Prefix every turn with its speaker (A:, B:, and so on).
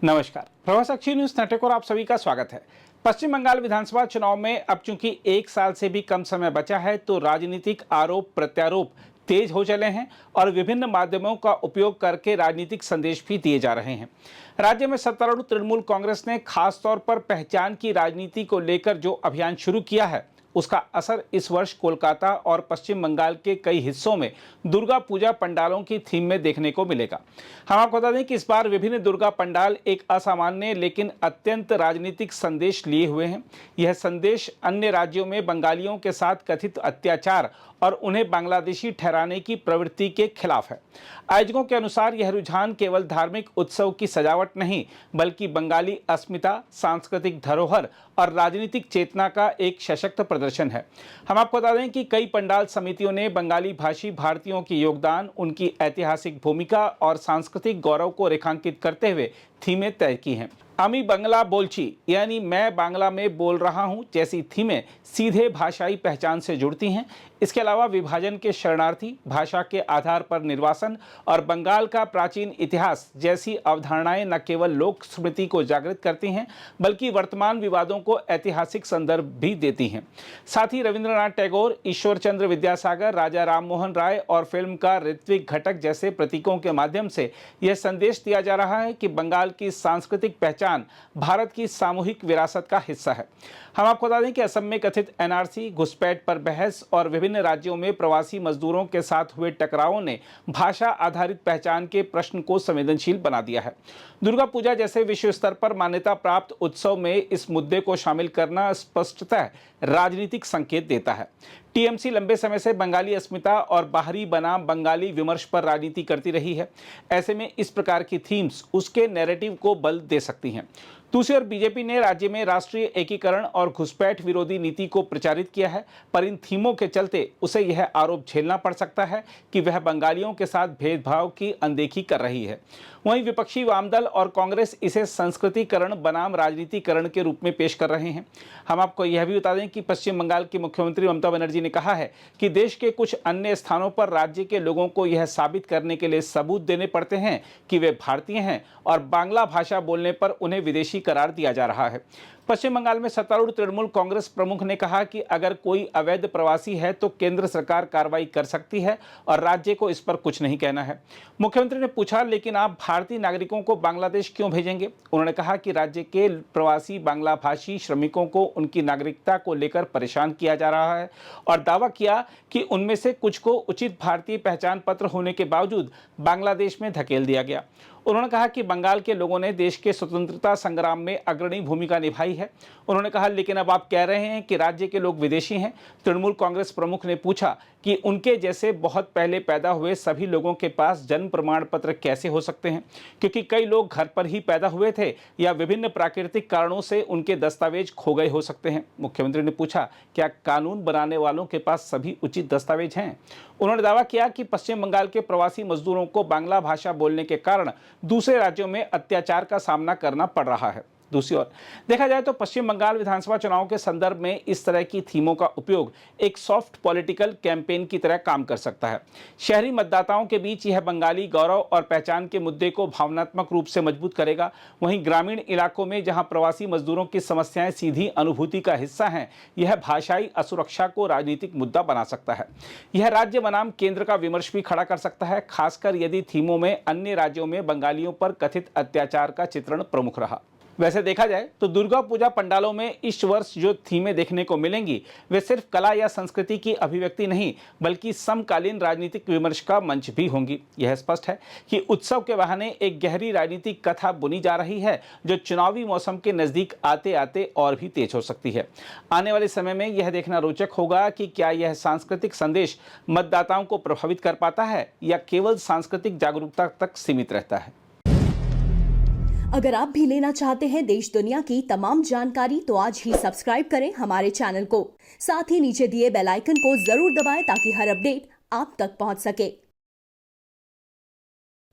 A: नमस्कार, Prabhasakshi news network और आप सभी का स्वागत है। पश्चिम बंगाल विधानसभा चुनाव में अब चूंकि 1 साल से भी कम समय बचा है तो राजनीतिक आरोप प्रत्यारोप तेज हो चले हैं और विभिन्न माध्यमों का उपयोग करके राजनीतिक संदेश भी दिए जा रहे हैं। राज्य में सत्तारूढ़ तृणमूल कांग्रेस ने खासतौर पर पहचान की राजनीति को लेकर जो अभियान शुरू किया है उसका असर इस वर्ष कोलकाता और पश्चिम बंगाल के कई हिस्सों में दुर्गा पूजा पंडालों की थीम में देखने को मिलेगा। हम आपको बता दें कि इस बार विभिन्न दुर्गा पंडाल एक असामान्य लेकिन अत्यंत राजनीतिक संदेश लिए हुए हैं। यह संदेश अन्य राज्यों में बंगालियों के साथ कथित अत्याचार और उन्हें बांग्लादेशी ठहराने की प्रवृत्ति के खिलाफ है। आयोजकों के अनुसार यह रुझान केवल धार्मिक उत्सव की सजावट नहीं बल्कि बंगाली अस्मिता, सांस्कृतिक धरोहर और राजनीतिक चेतना का एक सशक्त प्रदर्शन है। हम आपको बता दें कि कई पंडाल समितियों ने बंगाली भाषी भारतीयों के योगदान, उनकी ऐतिहासिक भूमिका और सांस्कृतिक गौरव को रेखांकित करते हुए थीमें तय की हैं। अमी बांग्ला बोलची यानी मैं बांग्ला में बोल रहा हूं जैसी थीमें सीधे भाषाई पहचान से जुड़ती हैं। इसके अलावा विभाजन के शरणार्थी, भाषा के आधार पर निर्वासन और बंगाल का प्राचीन इतिहास जैसी अवधारणाएं न केवल लोक स्मृति को जागृत करती हैं बल्कि वर्तमान विवादों को ऐतिहासिक संदर्भ भी देती हैं। साथ ही रविंद्रनाथ टैगोर, ईश्वर चंद्र विद्यासागर, राजा राममोहन राय और फिल्मकार ऋत्विक घटक जैसे प्रतीकों के माध्यम से यह संदेश दिया जा रहा है कि बंगाल की सांस्कृतिक पहचान भारत की सामूहिक विरासत का हिस्सा है। हम आपको बता दें कि असम में कथित एनआरसी, घुसपैठ पर बहस और विभिन्न राज्यों में प्रवासी मजदूरों के साथ हुए टकरावों ने भाषा आधारित पहचान के प्रश्न को संवेदनशील बना दिया है। दुर्गा पूजा जैसे विश्व स्तर पर मान्यता प्राप्त उत्सव में इस मुद्दे को शामिल करना स्पष्टतः राजनीतिक संकेत देता है। टीएमसी लंबे समय से बंगाली अस्मिता और बाहरी बनाम बंगाली विमर्श पर राजनीति करती रही है। ऐसे में इस प्रकार की थीम्स उसके नैरेटिव को बल दे सकती हैं। दूसरी ओर बीजेपी ने राज्य में राष्ट्रीय एकीकरण और घुसपैठ विरोधी नीति को प्रचारित किया है, पर इन थीमों के चलते उसे यह आरोप झेलना पड़ सकता है कि वह बंगालियों के साथ भेदभाव की अनदेखी कर रही है। वहीं विपक्षी वामदल और कांग्रेस इसे संस्कृतिकरण बनाम राजनीतिकरण के रूप में पेश कर रहे हैं। हम आपको यह भी बता दें कि पश्चिम बंगाल की मुख्यमंत्री ममता बनर्जी ने कहा है कि देश के कुछ अन्य स्थानों पर राज्य के लोगों को यह साबित करने के लिए सबूत देने पड़ते हैं कि वे भारतीय हैं और बांग्ला भाषा बोलने पर उन्हें विदेशी करार दिया जा रहा है। पश्चिम बंगाल में सत्तारूढ़ तृणमूल कांग्रेस प्रमुख ने कहा कि अगर कोई अवैध प्रवासी है तो केंद्र सरकार कार्रवाई कर सकती है और राज्य को इस पर कुछ नहीं कहना है। मुख्यमंत्री ने पूछा, लेकिन आप भारतीय नागरिकों को बांग्लादेश क्यों भेजेंगे? उन्होंने कहा कि राज्य के प्रवासी बांग्ला भाषी श्रमिकों को उनकी नागरिकता को लेकर परेशान किया जा रहा है और दावा किया कि उनमें से कुछ को उचित भारतीय पहचान पत्र होने के बावजूद बांग्लादेश में धकेल दिया गया। उन्होंने कहा कि बंगाल के लोगों ने देश के स्वतंत्रता संग्राम में अग्रणी भूमिका निभाई है। उन्होंने कहा, लेकिन अब आप कह रहे हैं कि राज्य के लोग विदेशी हैं। तृणमूल कांग्रेस प्रमुख ने पूछा कि उनके जैसे बहुत पहले पैदा हुए सभी लोगों के पास जन्म प्रमाण पत्र कैसे हो सकते हैं, क्योंकि कई लोग घर पर ही पैदा हुए थे या विभिन्न प्राकृतिक कारणों से उनके दस्तावेज खो गए हो सकते हैं। मुख्यमंत्री ने पूछा, क्या कानून बनाने वालों के पास सभी उचित दस्तावेज हैं? उन्होंने दावा किया कि पश्चिम बंगाल के प्रवासी मजदूरों को बांग्ला भाषा बोलने के कारण दूसरे राज्यों में अत्याचार का सामना करना पड़ रहा है। दूसरी ओर देखा जाए तो पश्चिम बंगाल विधानसभा चुनाव के संदर्भ में इस तरह की थीमों का उपयोग एक सॉफ्ट पॉलिटिकल कैंपेन की तरह काम कर सकता है। शहरी मतदाताओं के बीच यह बंगाली गौरव और पहचान के मुद्दे को भावनात्मक रूप से मजबूत करेगा। वहीं ग्रामीण इलाकों में जहां प्रवासी मजदूरों की समस्याएं सीधी अनुभूति का हिस्सा हैं, यह भाषाई असुरक्षा को राजनीतिक मुद्दा बना सकता है। यह राज्य बनाम केंद्र का विमर्श भी खड़ा कर सकता है, खासकर यदि थीमों में अन्य राज्यों में बंगालियों पर कथित अत्याचार का चित्रण प्रमुख रहा। वैसे देखा जाए तो दुर्गा पूजा पंडालों में इस वर्ष जो थीमें देखने को मिलेंगी वे सिर्फ कला या संस्कृति की अभिव्यक्ति नहीं बल्कि समकालीन राजनीतिक विमर्श का मंच भी होंगी। यह स्पष्ट है कि उत्सव के बहाने एक गहरी राजनीतिक कथा बुनी जा रही है जो चुनावी मौसम के नजदीक आते आते और भी तेज हो सकती है। आने वाले समय में यह देखना रोचक होगा कि क्या यह सांस्कृतिक संदेश मतदाताओं को प्रभावित कर पाता है या केवल सांस्कृतिक जागरूकता तक सीमित रहता है।
B: अगर आप भी लेना चाहते हैं देश दुनिया की तमाम जानकारी तो आज ही सब्सक्राइब करें हमारे चैनल को। साथ ही नीचे दिए बेल आइकन को जरूर दबाएं ताकि हर अपडेट आप तक पहुंच सके।